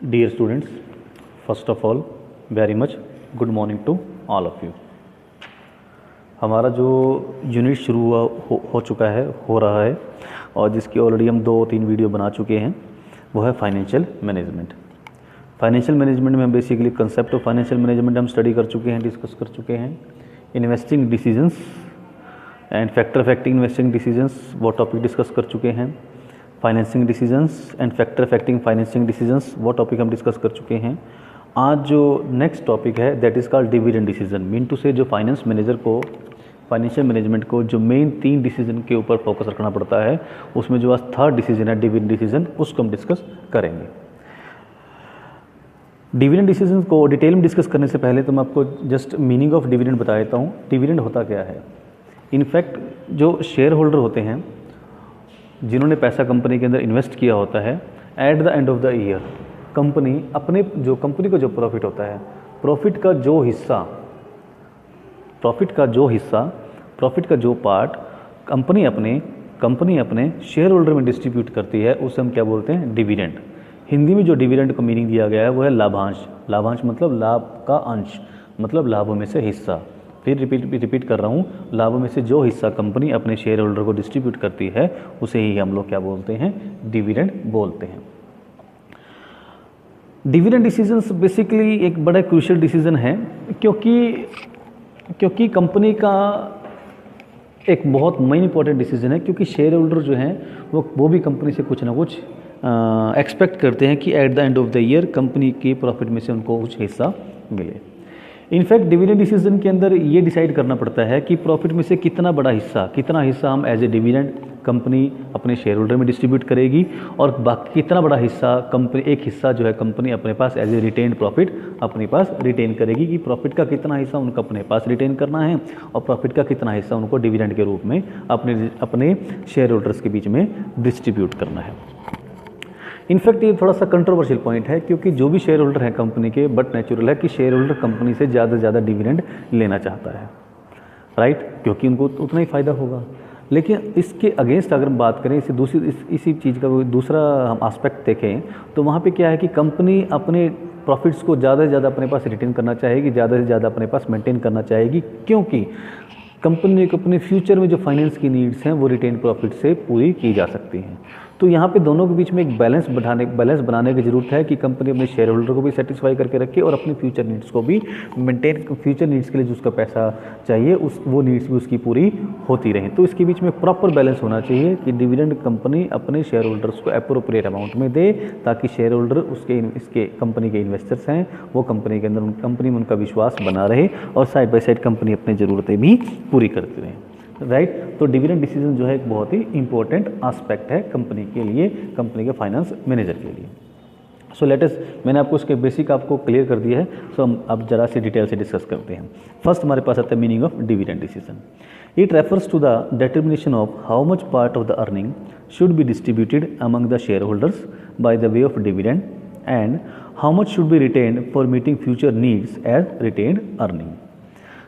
Dear students, first of all, very much good morning to all of you. हमारा जो unit शुरू हुआ हो चुका है, हो रहा है, और जिसकी ऑलरेडी हम 2-3 वीडियो बना चुके हैं, वो है फाइनेंशियल मैनेजमेंट। फाइनेंशियल मैनेजमेंट में हम basically concept of financial management हम स्टडी कर चुके हैं, डिस्कस कर चुके हैं। Investing decisions and factor affecting investing decisions वो टॉपिक डिस्कस कर चुके हैं। Financing decisions and factor affecting financing decisions वो टॉपिक हम डिस्कस कर चुके हैं। आज जो नेक्स्ट टॉपिक है that is called dividend decision. Mean to से जो फाइनेंस मैनेजर को, फाइनेंशियल मैनेजमेंट को जो मेन 3 डिसीजन के ऊपर फोकस रखना पड़ता है, उसमें जो आज थर्ड डिसीजन है डिविडेंड डिसीजन, उसको हम डिस्कस करेंगे। डिविडेंड डिसीजन को डिटेल में डिस्कस करने से पहले तो मैं आपको जस्ट मीनिंग ऑफ डिविडेंड बता देता हूँ। डिविडेंड होता क्या है? इनफैक्ट जो शेयर होल्डर होते हैं, जिन्होंने पैसा कंपनी के अंदर इन्वेस्ट किया होता है, at the end of the year company अपने जो कंपनी को जो प्रॉफिट होता है, प्रॉफिट का जो पार्ट कंपनी अपने शेयर होल्डर में डिस्ट्रीब्यूट करती है, उसे हम क्या बोलते हैं? डिविडेंड। हिंदी में जो डिविडेंड को मीनिंग दिया गया है वो है लाभांश। लाभांश मतलब लाभ का अंश, मतलब लाभों में से हिस्सा। फिर रिपीट कर रहा हूँ, लाभों में से जो हिस्सा कंपनी अपने शेयर होल्डर को डिस्ट्रीब्यूट करती है, उसे ही हम लोग क्या बोलते हैं? डिविडेंड बोलते हैं। डिविडेंड डिसीजंस बेसिकली एक बड़ा क्रूशियल डिसीजन है, क्योंकि कंपनी का एक बहुत मेन इंपॉर्टेंट डिसीजन है, क्योंकि शेयर होल्डर जो हैं वो भी कंपनी से कुछ ना कुछ एक्सपेक्ट करते हैं कि at the end of the year company के प्रॉफिट में से उनको कुछ हिस्सा मिले। इनफैक्ट डिविडेंड डिसीजन के अंदर ये डिसाइड करना पड़ता है कि प्रॉफिट में से कितना हिस्सा हम एज ए डिविडेंड कंपनी अपने शेयर होल्डर में डिस्ट्रीब्यूट करेगी, और बाकी कितना बड़ा हिस्सा एक हिस्सा जो है कंपनी अपने पास एज ए रिटेन्ड प्रॉफिट अपने पास रिटेन करेगी, कि प्रॉफिट का कितना हिस्सा उनको अपने पास रिटेन करना है और प्रॉफिट का कितना हिस्सा उनको डिविडेंड के रूप में अपने शेयर होल्डर्स के बीच में डिस्ट्रीब्यूट करना है। इनफैक्ट ये थोड़ा सा कंट्रोवर्शियल पॉइंट है, क्योंकि जो भी शेयर होल्डर है कंपनी के, बट नेचुरल है कि शेयर होल्डर कंपनी से ज़्यादा से ज़्यादा डिविडेंड लेना चाहता है, राइट? क्योंकि उनको उतना ही फ़ायदा होगा। लेकिन इसके अगेंस्ट अगर हम बात करें, इसी चीज़ का दूसरा हम एस्पेक्ट देखें, तो वहाँ पे क्या है कि कंपनी अपने प्रॉफिट्स को ज़्यादा से ज़्यादा अपने पास रिटेन करना चाहेगी, ज़्यादा से ज़्यादा अपने पास मेंटेन करना चाहेगी, क्योंकि कंपनी को अपने फ्यूचर में जो फाइनेंस की नीड्स हैं वो रिटेन प्रॉफिट से पूरी की जा सकती हैं। तो यहाँ पे दोनों के बीच में एक बैलेंस बनाने की ज़रूरत है कि कंपनी अपने शेयर होल्डर को भी सेटिस्फाई करके रखे और अपने फ्यूचर नीड्स को भी मेंटेन, फ्यूचर नीड्स के लिए जो उसका पैसा चाहिए वो नीड्स भी उसकी पूरी होती रहें। तो इसके बीच में प्रॉपर बैलेंस होना चाहिए कि डिविडेंड कंपनी अपने शेयर होल्डर्स को अप्रोप्रिएट अमाउंट में दे, ताकि शेयर होल्डर इसके कंपनी के इन्वेस्टर्स हैं, वो कंपनी के अंदर कंपनी में उनका विश्वास बना रहे और साइड बाय साइड कंपनी अपनी ज़रूरतें भी पूरी करती रहें, राइट? तो डिविडेंड डिसीजन जो है एक बहुत ही इंपॉर्टेंट एस्पेक्ट है कंपनी के लिए, कंपनी के फाइनेंस मैनेजर के लिए। सो मैंने आपको उसके बेसिक आपको क्लियर कर दिया है। सो हम अब जरा से डिटेल से डिस्कस करते हैं। फर्स्ट हमारे पास आता है meaning of dividend decision. It refers to the determination of how much part of the earning should be distributed among the shareholders by the way of dividend and how much should be retained for meeting future needs as retained earning.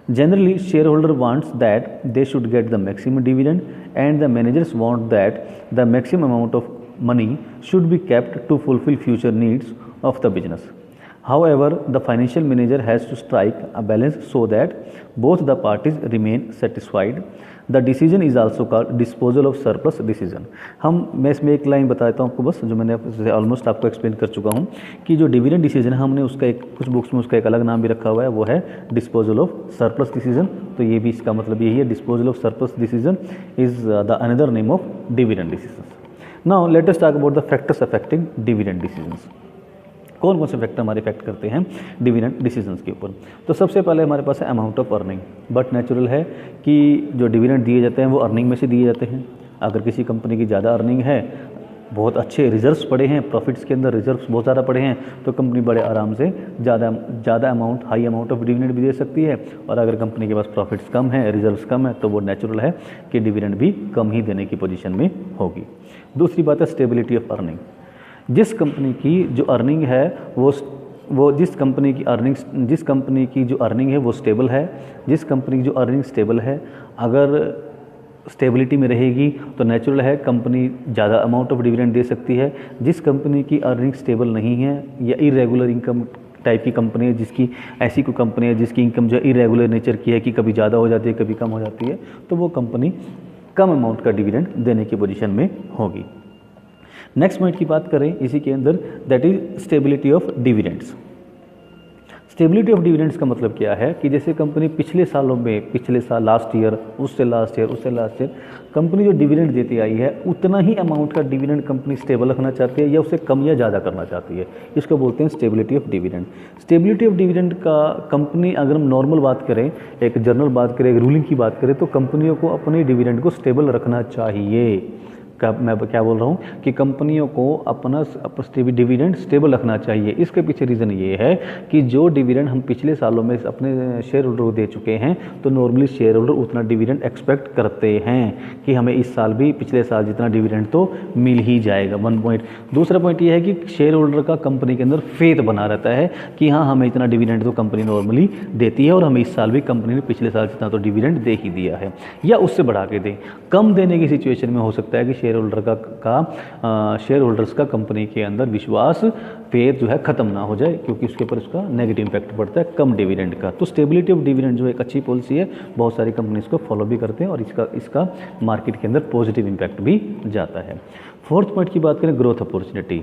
Generally, shareholder wants that they should get the maximum dividend, and the managers want that the maximum amount of money should be kept to fulfill future needs of the business. However, the financial manager has to strike a balance so that both the parties remain satisfied. The decision is also called disposal of surplus decision. मैं इसमें एक line बताता हूँ आपको, बस जो मैंने almost आपको एक्सप्लेन कर चुका हूँ कि जो डिविडेंड डिसीजन है, हमने उसका कुछ बुक्स में उसका एक अलग नाम भी रखा हुआ है, वो है डिस्पोजल ऑफ सरप्लस डिसीजन। तो ये भी इसका मतलब यही है, disposal of surplus decision is the another name of dividend decision. Now let us talk about the factors affecting dividend decisions. कौन कौन से फैक्टर हमारे इफेक्ट करते हैं डिविडेंड डिसीजंस के ऊपर? तो सबसे पहले हमारे पास है amount of earning. But natural है कि जो डिविडेंड दिए जाते हैं वो अर्निंग में से दिए जाते हैं। अगर किसी कंपनी की ज़्यादा अर्निंग है, बहुत अच्छे रिजर्व्स पड़े हैं, प्रॉफिट्स के अंदर रिजर्व्स बहुत ज़्यादा पड़े हैं, तो कंपनी बड़े आराम से ज़्यादा amount, high amount of dividend भी दे सकती है। और अगर कंपनी के पास प्रॉफिट्स कम है, रिजर्व्स कम है, तो वो नेचुरल है कि डिविडेंड भी कम ही देने की पोजीशन में होगी। दूसरी बात है स्टेबिलिटी ऑफ अर्निंग। जिस कंपनी की जो अर्निंग है वो जिस कंपनी की जो अर्निंग है वो स्टेबल है, जिस कंपनी की जो अर्निंग स्टेबल है, अगर स्टेबिलिटी में रहेगी तो नेचुरल है कंपनी ज़्यादा अमाउंट ऑफ डिविडेंड दे सकती है। जिस कंपनी की अर्निंग स्टेबल नहीं है या इरेगुलर इनकम टाइप की कंपनी है, जिसकी ऐसी कोई कंपनी है जिसकी इनकम जो इरेगुलर नेचर की है कि कभी ज़्यादा हो जाती है कभी कम हो जाती है, तो वो कंपनी कम अमाउंट का डिविडेंड देने की पोजीशन में होगी। नेक्स्ट पॉइंट की बात करें इसी के अंदर, that is stability of dividends. Stability of dividends का मतलब क्या है कि जैसे कंपनी पिछले सालों में, पिछले साल, लास्ट ईयर, उससे लास्ट ईयर कंपनी जो डिविडेंड देती आई है उतना ही अमाउंट का डिविडेंड कंपनी स्टेबल रखना चाहती है या उससे कम या ज़्यादा करना चाहती है, इसको बोलते हैं stability of dividend. Stability of dividend का कंपनी, अगर हम नॉर्मल बात करें, एक जनरल बात करें, एक रूलिंग की बात करें, तो कंपनियों को अपने डिविडेंड को स्टेबल रखना चाहिए। मैं क्या बोल रहा हूँ कि कंपनियों को अपना डिविडेंड स्टेबल रखना चाहिए। इसके पीछे रीज़न ये है कि जो डिविडेंड हम पिछले सालों में अपने शेयर होल्डर को दे चुके हैं, तो नॉर्मली शेयर होल्डर उतना डिविडेंड एक्सपेक्ट करते हैं कि हमें इस साल भी पिछले साल जितना डिविडेंड तो मिल ही जाएगा। 1 पॉइंट। दूसरा पॉइंट ये है कि शेयर होल्डर का कंपनी के अंदर फेथ बना रहता है कि हाँ, हमें इतना डिविडेंड तो कंपनी नॉर्मली देती है और हमें इस साल भी कंपनी ने पिछले साल जितना तो डिविडेंड दे ही दिया है या उससे बढ़ा के दें। कम देने की सिचुएशन में हो सकता है कि शेयर होल्डर्स का कंपनी के अंदर विश्वास, फेथ जो है ख़त्म ना हो जाए, क्योंकि उसके ऊपर उसका नेगेटिव इम्पैक्ट पड़ता है कम डिविडेंड का। तो स्टेबिलिटी ऑफ डिविडेंड जो एक अच्छी पॉलिसी है, बहुत सारी कंपनीज को फॉलो भी करते हैं और इसका मार्केट के अंदर पॉजिटिव इम्पैक्ट भी जाता है। फोर्थ पॉइंट की बात करें, ग्रोथ अपॉर्चुनिटी।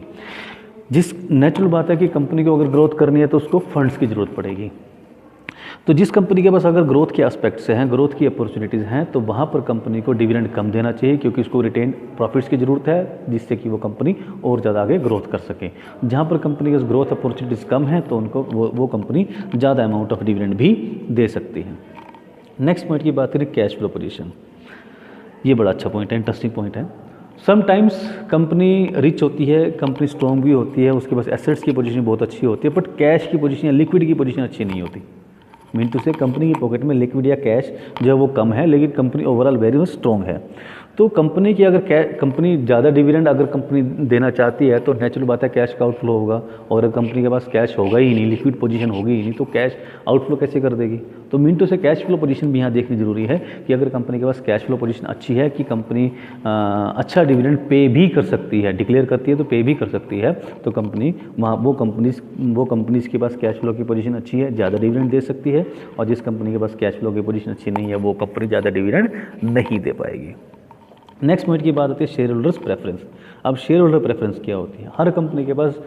जिस नेचुरल बात है कि कंपनी को अगर ग्रोथ करनी है तो उसको फंड्स की ज़रूरत पड़ेगी। तो जिस कंपनी के पास अगर ग्रोथ के एस्पेक्ट से हैं, ग्रोथ की अपॉर्चुनिटीज़ हैं, तो वहाँ पर कंपनी को डिविडेंड कम देना चाहिए, क्योंकि उसको रिटेन प्रॉफिट्स की ज़रूरत है जिससे कि वो कंपनी और ज़्यादा आगे ग्रोथ कर सके। जहाँ पर कंपनी के ग्रोथ अपॉर्चुनिटीज़ कम हैं तो उनको वो कंपनी ज़्यादा अमाउंट ऑफ डिविडेंड भी दे सकती है। नेक्स्ट पॉइंट की बात करें, कैश फ्लो पोजीशन। ये बड़ा अच्छा पॉइंट है, इंटरेस्टिंग पॉइंट है। समटाइम्स कंपनी रिच होती है, कंपनी स्ट्रॉन्ग भी होती है, उसके पास एसेट्स की पोजीशन बहुत अच्छी होती है, बट कैश की पोजीशन या लिक्विड की पोजीशन अच्छी नहीं होती। मीन टू से कंपनी की पॉकेट में लिक्विड या कैश जो है वो कम है, लेकिन company overall very much strong है। तो कंपनी की अगर कंपनी ज़्यादा डिविडेंड अगर कंपनी देना चाहती है तो नेचुरल बात है कैश का आउटफ्लो होगा, और अगर कंपनी के पास कैश होगा ही नहीं, लिक्विड पोजीशन होगी ही नहीं, तो कैश आउटफ्लो कैसे कर देगी। तो मीन टू से कैश फ्लो पोजीशन भी यहाँ देखनी जरूरी है कि अगर कंपनी के पास कैश फ्लो पोजीशन अच्छी है कि कंपनी अच्छा डिविडेंड पे भी कर सकती है, डिक्लेयर करती है तो पे भी कर सकती है, तो कंपनी वहाँ वो कंपनीज के पास कैश फ्लो की पोजीशन अच्छी है, ज़्यादा डिविडेंड दे सकती है, और जिस कंपनी के पास कैश फ्लो की पोजीशन अच्छी नहीं है वो कंपनी ज़्यादा डिविडेंड नहीं दे पाएगी। नेक्स्ट पॉइंट की बात होती है शेयर होल्डर्स प्रेफरेंस। अब शेयर होल्डर प्रेफरेंस क्या होती है? हर कंपनी के पास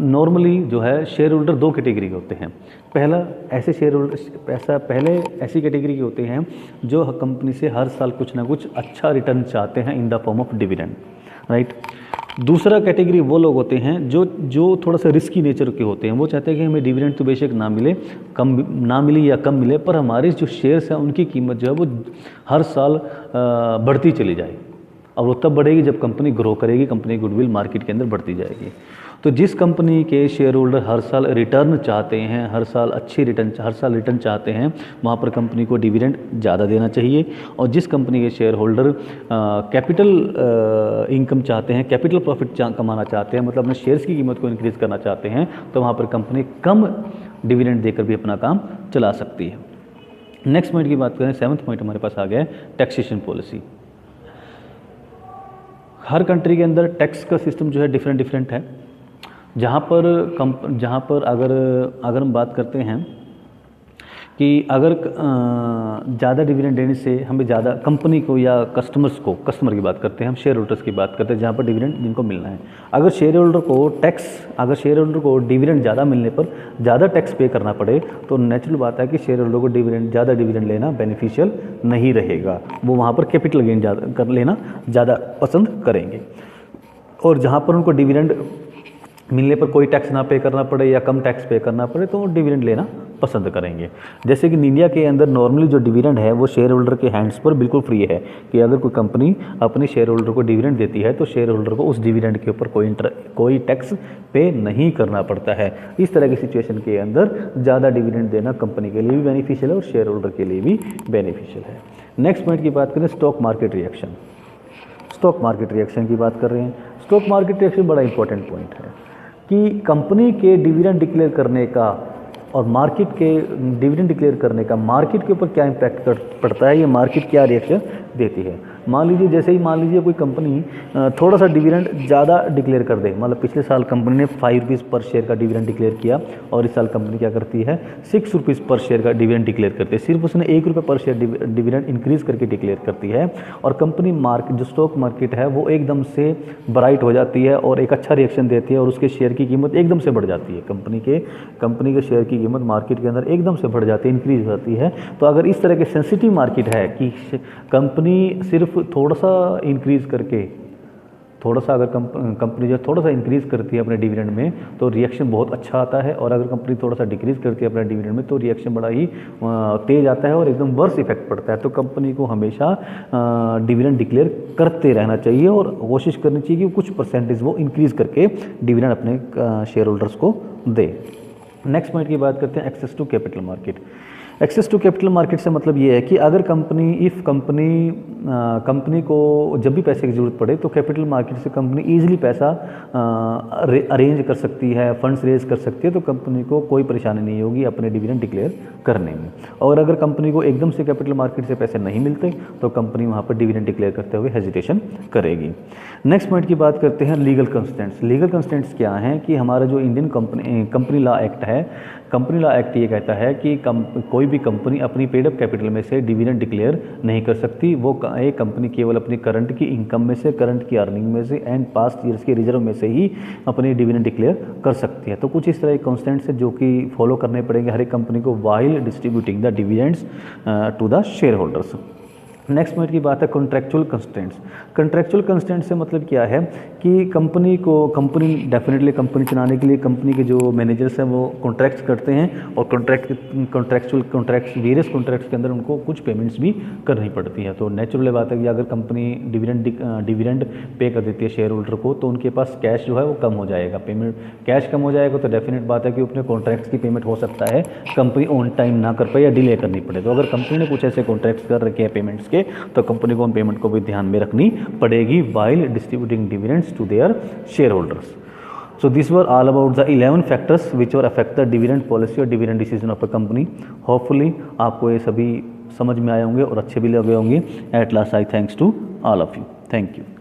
नॉर्मली जो है शेयर होल्डर 2 कैटेगरी के होते हैं। पहला ऐसे शेयर होल्डर पहले ऐसी कैटेगरी के होते हैं जो कंपनी से हर साल कुछ ना कुछ अच्छा रिटर्न चाहते हैं in the form of dividend, right. दूसरा कैटेगरी वो लोग होते हैं जो थोड़ा सा रिस्की नेचर के होते हैं। वो चाहते हैं कि हमें डिविडेंड तो बेशक ना मिले या कम मिले, पर हमारे जो शेयर्स हैं उनकी कीमत जो है वो हर साल बढ़ती चली जाए, और वो तब बढ़ेगी जब कंपनी ग्रो करेगी, कंपनी गुडविल मार्केट के अंदर बढ़ती जाएगी। तो जिस कंपनी के शेयर होल्डर हर साल रिटर्न चाहते हैं, हर साल रिटर्न चाहते हैं, वहाँ पर कंपनी को डिविडेंड ज़्यादा देना चाहिए। और जिस कंपनी के शेयर होल्डर कैपिटल इनकम चाहते हैं, कैपिटल प्रॉफिट कमाना चाहते हैं, मतलब अपने शेयर्स की कीमत को इंक्रीज़ करना चाहते हैं, तो वहाँ पर कंपनी कम डिविडेंड देकर भी अपना काम चला सकती है। नेक्स्ट पॉइंट की बात करें, 7th पॉइंट हमारे पास आ गया है टैक्सेशन पॉलिसी। हर कंट्री के अंदर टैक्स का सिस्टम जो है डिफरेंट है। जहाँ पर अगर हम बात करते हैं कि अगर ज़्यादा डिविडेंड देने से हमें ज़्यादा कंपनी को या कस्टमर की बात करते हैं, हम शेयर होल्डर्स की बात करते हैं जहाँ पर डिविडेंड जिनको मिलना है। अगर शेयर होल्डर को डिविडेंड ज़्यादा मिलने पर ज़्यादा टैक्स पे करना पड़े, तो नेचुरल बात है कि शेयर होल्डर को ज़्यादा डिविडेंड लेना बेनिफिशियल नहीं रहेगा। वो वहाँ पर कैपिटल गेन लेना ज़्यादा पसंद करेंगे। और जहाँ पर उनको डिविडेंड मिलने पर कोई टैक्स ना पे करना पड़े या कम टैक्स पे करना पड़े, तो वो डिविडेंड लेना पसंद करेंगे। जैसे कि इंडिया के अंदर नॉर्मली जो डिविडेंड है वो शेयर होल्डर के हैंड्स पर बिल्कुल फ्री है, कि अगर कोई कंपनी अपने शेयर होल्डर को डिविडेंड देती है तो शेयर होल्डर को उस डिविडेंड के ऊपर कोई टैक्स पे नहीं करना पड़ता है। इस तरह की सिचुएशन के अंदर ज़्यादा डिविडेंड देना कंपनी के लिए भी बेनिफिशियल है और शेयर होल्डर के लिए भी बेनिफिशियल है। नेक्स्ट पॉइंट की बात करें, stock market reaction. Stock market reaction की बात कर रहे हैं। स्टॉक मार्केट रिएक्शन बड़ा इंपॉर्टेंट पॉइंट है कि कंपनी के डिविडेंड डिक्लेयर करने का और मार्केट के डिविडेंड डिक्लेयर करने का मार्केट के ऊपर क्या इम्पैक्ट पड़ता है, ये मार्केट क्या रिएक्शन देती है। मान लीजिए जैसे ही मान लीजिए कोई कंपनी थोड़ा सा डिविडेंड ज़्यादा डिक्लेयर कर दे, मतलब पिछले साल कंपनी ने 5 रुपीज़ पर शेयर का डिविडेंड डिक्लेयर किया और इस साल कंपनी क्या करती है 6 रुपीज़ पर शेयर का डिविडेंड डिक्लेयर करती है, सिर्फ उसने 1 रुपये पर शेयर डिविडेंड इंक्रीज़ करके डिक्लेयर करती है, और कंपनी मार्केट जो स्टॉक मार्केट है वो एकदम से ब्राइट हो जाती है और एक अच्छा रिएक्शन देती है और उसके शेयर की कीमत एकदम से बढ़ जाती है, कंपनी के शेयर की कीमत मार्केट के अंदर एकदम से बढ़ जाती है, इंक्रीज हो जाती है। तो अगर इस तरह के सेंसिटिव मार्केट है कि कंपनी सिर्फ थोड़ा सा इंक्रीज़ करके, थोड़ा सा अगर कंपनी जो थोड़ा सा इंक्रीज़ करती है अपने डिविडेंड में तो रिएक्शन बहुत अच्छा आता है, और अगर कंपनी थोड़ा सा डिक्रीज़ करती है अपने डिविडेंड में तो रिएक्शन बड़ा ही तेज़ आता है और एकदम वर्स इफेक्ट पड़ता है। तो कंपनी को हमेशा डिविडेंड डिक्लेयर करते रहना चाहिए और कोशिश करनी चाहिए कि कुछ परसेंटेज वो इंक्रीज़ करके डिविडेंड अपने शेयर होल्डर्स को दे। नेक्स्ट पॉइंट की बात करते हैं access to capital market. Access to capital market से मतलब ये है कि अगर कंपनी को जब भी पैसे की ज़रूरत पड़े तो कैपिटल मार्केट से कंपनी ईजिली पैसा अरेंज कर सकती है, फंड्स रेज कर सकती है, तो कंपनी को कोई परेशानी नहीं होगी अपने डिविडेंड डिक्लेयर करने में। और अगर कंपनी को एकदम से कैपिटल मार्केट से पैसे नहीं मिलते तो कंपनी वहाँ पर डिविडेंड डिक्लेयर करते हुए हेजिटेशन करेगी। नेक्स्ट पॉइंट की बात करते हैं लीगल कंस्टेंट्स। लीगल कंस्टेंट्स क्या हैं कि हमारा जो इंडियन कंपनी लॉ एक्ट है, कंपनी लॉ एक्ट ये कहता है कि कोई भी कंपनी अपनी पेड अप कैपिटल में से डिविडेंड डिक्लेयर नहीं कर सकती। वो एक कंपनी केवल अपनी करंट की इनकम में से, करंट की अर्निंग में से एंड पास्ट ईयर्स के रिजर्व में से ही अपनी डिविडेंड डिक्लेयर कर सकती है। तो कुछ इस तरह के कॉन्स्टेंट्स है जो कि फॉलो करने पड़ेंगे हर एक कंपनी को while distributing the dividends to the shareholders. Next point की बात है कॉन्ट्रैक्चुअल कंस्टेंट्स। कॉन्ट्रैक्चुअल कंस्टेंट्स से मतलब क्या है कि कंपनी डेफिनेटली कंपनी चलाने के लिए कंपनी के जो मैनेजर्स हैं वो कॉन्ट्रैक्ट्स करते हैं और कॉन्ट्रैक्ट्स वेरियस कॉन्ट्रैक्ट्स के अंदर उनको कुछ पेमेंट्स भी करनी पड़ती है। तो नेचुरल बात है कि अगर कंपनी डिविडेंड पे कर देती है शेयर होल्डर को तो उनके पास कैश जो है वो कम हो जाएगा, कैश कम हो जाएगा तो डेफिनेट बात है कि अपने कॉन्ट्रैक्ट्स की पेमेंट हो सकता है कंपनी ऑन टाइम ना कर पाए या डिले करनी पड़े। तो अगर कंपनी ने कुछ ऐसे कॉन्ट्रैक्ट्स कर रखे हैं पेमेंट्स के तो कंपनी को उन पेमेंट को भी ध्यान में रखनी पड़ेगी while distributing dividends to their shareholders. So these were all about the 11 factors which will affect the dividend policy or dividend decision of a company. Hopefully आपको ये सभी समझ में आए होंगे और अच्छे भी लगे होंगे। At last I thanks to all of you. Thank you.